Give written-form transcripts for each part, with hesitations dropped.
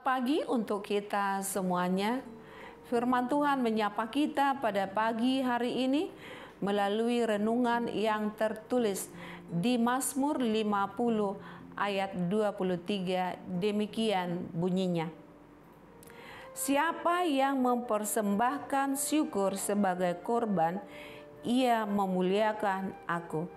pagi untuk kita semuanya. Firman Tuhan menyapa kita pada pagi hari ini melalui renungan yang tertulis di Mazmur 50 ayat 23. Demikian bunyinya. Siapa yang mempersembahkan syukur sebagai korban, ia memuliakan aku.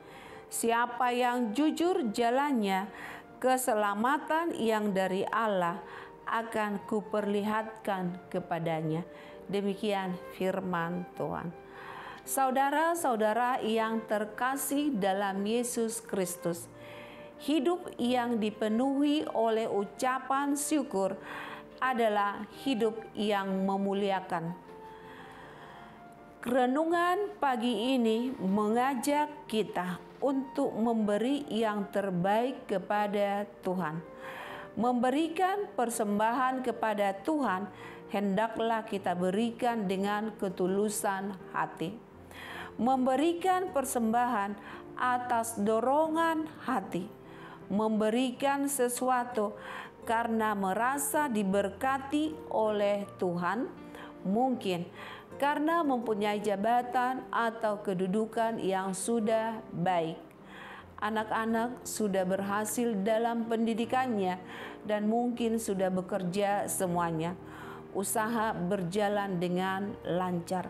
Siapa yang jujur jalannya, keselamatan yang dari Allah akan kuperlihatkan kepadanya. Demikian firman Tuhan. Saudara-saudara yang terkasih dalam Yesus Kristus, hidup yang dipenuhi oleh ucapan syukur adalah hidup yang memuliakan. Renungan pagi ini mengajak kita untuk memberi yang terbaik kepada Tuhan. Memberikan persembahan kepada Tuhan hendaklah kita berikan dengan ketulusan hati. Memberikan persembahan atas dorongan hati. Memberikan sesuatu karena merasa diberkati oleh Tuhan, mungkin karena mempunyai jabatan atau kedudukan yang sudah baik. Anak-anak sudah berhasil dalam pendidikannya dan mungkin sudah bekerja semuanya. Usaha berjalan dengan lancar.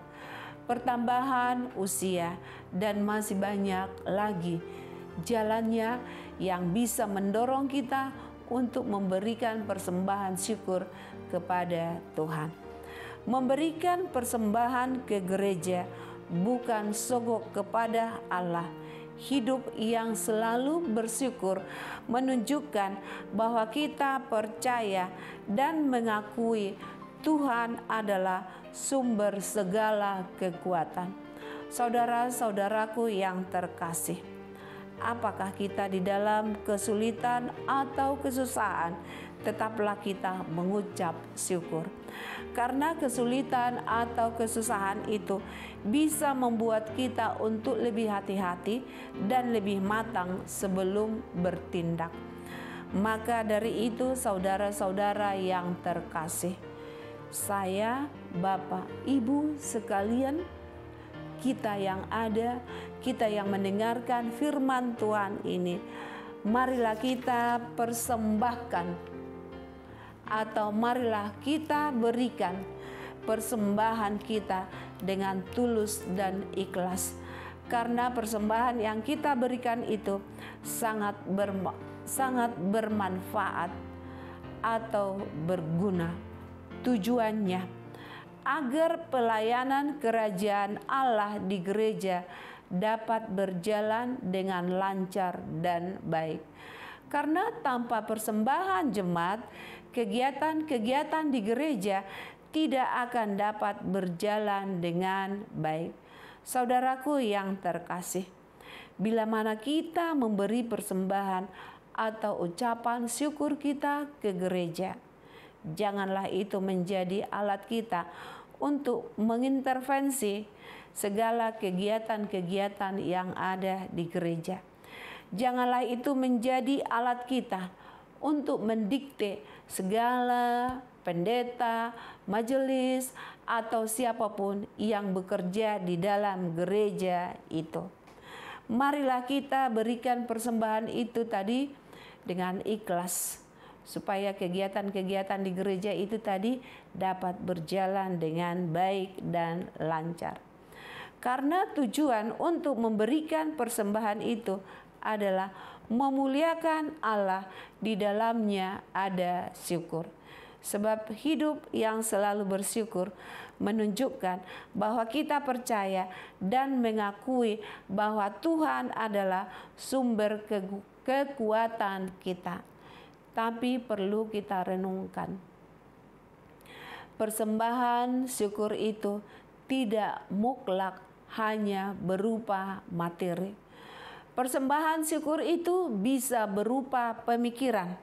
Pertambahan usia dan masih banyak lagi jalannya yang bisa mendorong kita untuk memberikan persembahan syukur kepada Tuhan. Memberikan persembahan ke gereja bukan sogok kepada Allah. Hidup yang selalu bersyukur menunjukkan bahwa kita percaya dan mengakui Tuhan adalah sumber segala kekuatan. Saudara-saudaraku yang terkasih, apakah kita di dalam kesulitan atau kesusahan, tetaplah kita mengucap syukur. Karena kesulitan atau kesusahan itu bisa membuat kita untuk lebih hati-hati dan lebih matang sebelum bertindak. Maka dari itu, saudara-saudara yang terkasih, saya, Bapak, Ibu sekalian, kita yang ada, kita yang mendengarkan firman Tuhan ini, marilah kita persembahkan atau marilah kita berikan persembahan kita dengan tulus dan ikhlas. Karena persembahan yang kita berikan itu sangat bermanfaat atau berguna. Tujuannya agar pelayanan kerajaan Allah di gereja dapat berjalan dengan lancar dan baik. Karena tanpa persembahan jemaat, kegiatan-kegiatan di gereja tidak akan dapat berjalan dengan baik. Saudaraku yang terkasih, bila mana kita memberi persembahan atau ucapan syukur kita ke gereja, janganlah itu menjadi alat kita untuk mengintervensi segala kegiatan-kegiatan yang ada di gereja. Janganlah itu menjadi alat kita untuk mendikte segala pendeta, majelis, atau siapapun yang bekerja di dalam gereja itu. Marilah kita berikan persembahan itu tadi dengan ikhlas, supaya kegiatan-kegiatan di gereja itu tadi dapat berjalan dengan baik dan lancar. Karena tujuan untuk memberikan persembahan itu adalah memuliakan Allah, di dalamnya ada syukur. Sebab hidup yang selalu bersyukur menunjukkan bahwa kita percaya dan mengakui bahwa Tuhan adalah sumber kekuatan kita. Tapi perlu kita renungkan, persembahan syukur itu tidak mutlak hanya berupa materi. Persembahan syukur itu bisa berupa pemikiran.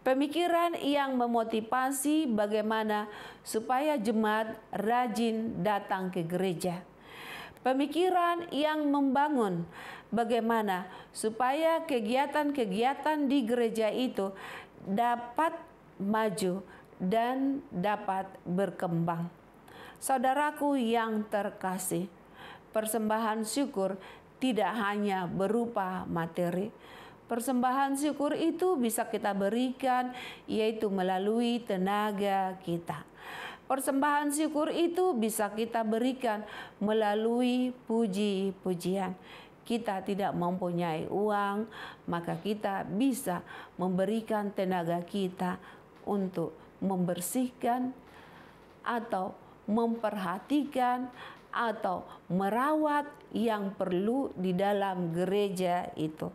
Pemikiran yang memotivasi bagaimana supaya jemaat rajin datang ke gereja. Pemikiran yang membangun bagaimana supaya kegiatan-kegiatan di gereja itu dapat maju dan dapat berkembang. Saudaraku yang terkasih, persembahan syukur tidak hanya berupa materi. Persembahan syukur itu bisa kita berikan yaitu melalui tenaga kita. Persembahan syukur itu bisa kita berikan melalui puji-pujian. Kita tidak mempunyai uang, maka kita bisa memberikan tenaga kita untuk membersihkan atau memperhatikan atau merawat yang perlu di dalam gereja itu.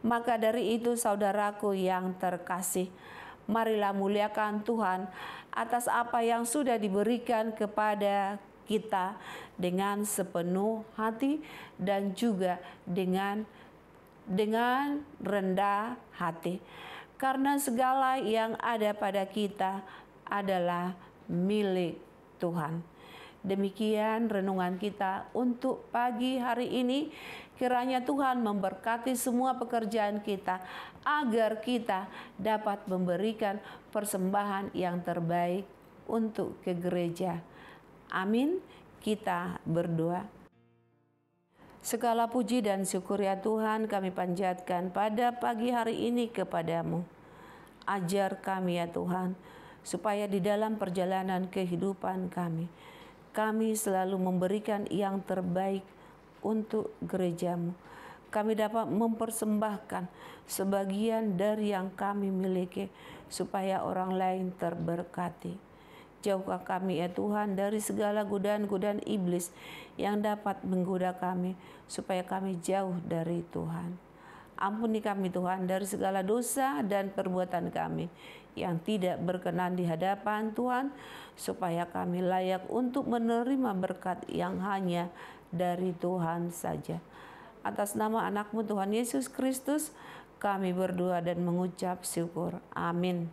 Maka dari itu saudaraku yang terkasih, marilah muliakan Tuhan atas apa yang sudah diberikan kepada kita dengan sepenuh hati dan juga dengan rendah hati. Karena segala yang ada pada kita adalah milik Tuhan. Demikian renungan kita untuk pagi hari ini. Kiranya Tuhan memberkati semua pekerjaan kita agar kita dapat memberikan persembahan yang terbaik untuk ke gereja. Amin. Kita berdoa. Segala puji dan syukur ya Tuhan kami panjatkan pada pagi hari ini kepadamu. Ajar kami ya Tuhan, supaya di dalam perjalanan kehidupan kami selalu memberikan yang terbaik untuk gerejamu. Kami dapat mempersembahkan sebagian dari yang kami miliki supaya orang lain terberkati. Jauhkan kami ya Tuhan dari segala godaan-godaan iblis yang dapat menggoda kami supaya kami jauh dari Tuhan. Ampuni kami Tuhan dari segala dosa dan perbuatan kami yang tidak berkenan di hadapan Tuhan, supaya kami layak untuk menerima berkat yang hanya dari Tuhan saja. Atas nama anak-Mu Tuhan Yesus Kristus, kami berdoa dan mengucap syukur. Amin.